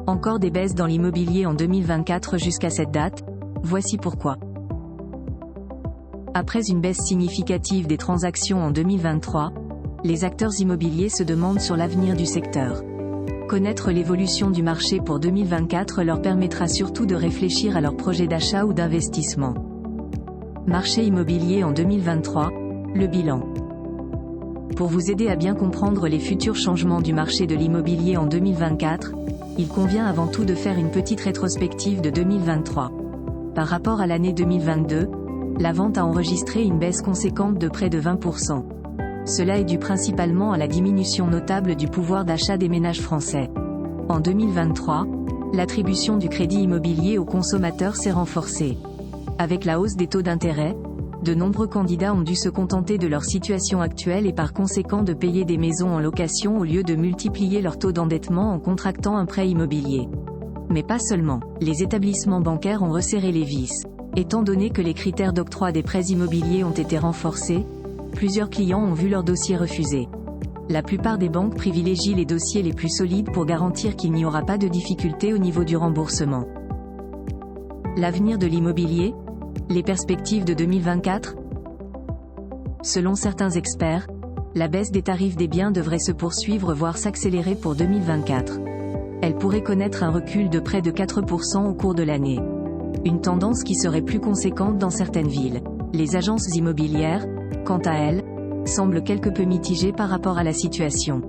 Encore des baisses dans l'immobilier en 2024 jusqu'à cette date, voici pourquoi. Après une baisse significative des transactions en 2023, les acteurs immobiliers se demandent sur l'avenir du secteur. Connaître l'évolution du marché pour 2024 leur permettra surtout de réfléchir à leurs projets d'achat ou d'investissement. Marché immobilier en 2023, le bilan. Pour vous aider à bien comprendre les futurs changements du marché de l'immobilier en 2024, il convient avant tout de faire une petite rétrospective de 2023. Par rapport à l'année 2022, la vente a enregistré une baisse conséquente de près de 20%. Cela est dû principalement à la diminution notable du pouvoir d'achat des ménages français. En 2023, l'attribution du crédit immobilier aux consommateurs s'est renforcée. Avec la hausse des taux d'intérêt, de nombreux candidats ont dû se contenter de leur situation actuelle et par conséquent de payer des maisons en location au lieu de multiplier leur taux d'endettement en contractant un prêt immobilier. Mais pas seulement, les établissements bancaires ont resserré les vis. Étant donné que les critères d'octroi des prêts immobiliers ont été renforcés, plusieurs clients ont vu leur dossier refusé. La plupart des banques privilégient les dossiers les plus solides pour garantir qu'il n'y aura pas de difficultés au niveau du remboursement. L'avenir de l'immobilier ? Les perspectives de 2024 ? Selon certains experts, la baisse des tarifs des biens devrait se poursuivre voire s'accélérer pour 2024. Elle pourrait connaître un recul de près de 4% au cours de l'année. Une tendance qui serait plus conséquente dans certaines villes. Les agences immobilières, quant à elles, semblent quelque peu mitigées par rapport à la situation.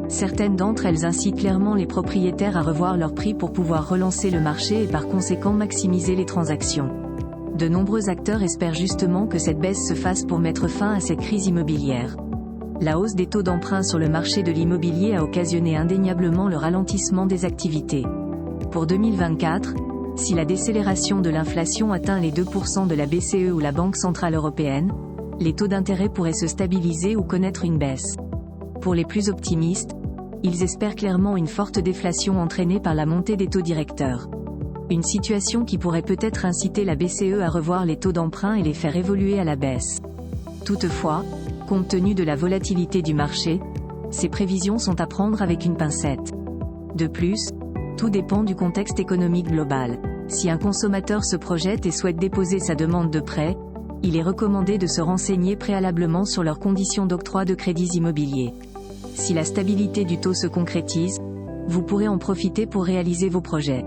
Certaines d'entre elles incitent clairement les propriétaires à revoir leurs prix pour pouvoir relancer le marché et par conséquent maximiser les transactions. De nombreux acteurs espèrent justement que cette baisse se fasse pour mettre fin à cette crise immobilière. La hausse des taux d'emprunt sur le marché de l'immobilier a occasionné indéniablement le ralentissement des activités. Pour 2024, si la décélération de l'inflation atteint les 2% de la BCE ou la Banque Centrale Européenne, les taux d'intérêt pourraient se stabiliser ou connaître une baisse. Pour les plus optimistes, ils espèrent clairement une forte déflation entraînée par la montée des taux directeurs. Une situation qui pourrait peut-être inciter la BCE à revoir les taux d'emprunt et les faire évoluer à la baisse. Toutefois, compte tenu de la volatilité du marché, ces prévisions sont à prendre avec une pincette. De plus, tout dépend du contexte économique global. Si un consommateur se projette et souhaite déposer sa demande de prêt, il est recommandé de se renseigner préalablement sur leurs conditions d'octroi de crédits immobiliers. Si la stabilité du taux se concrétise, vous pourrez en profiter pour réaliser vos projets.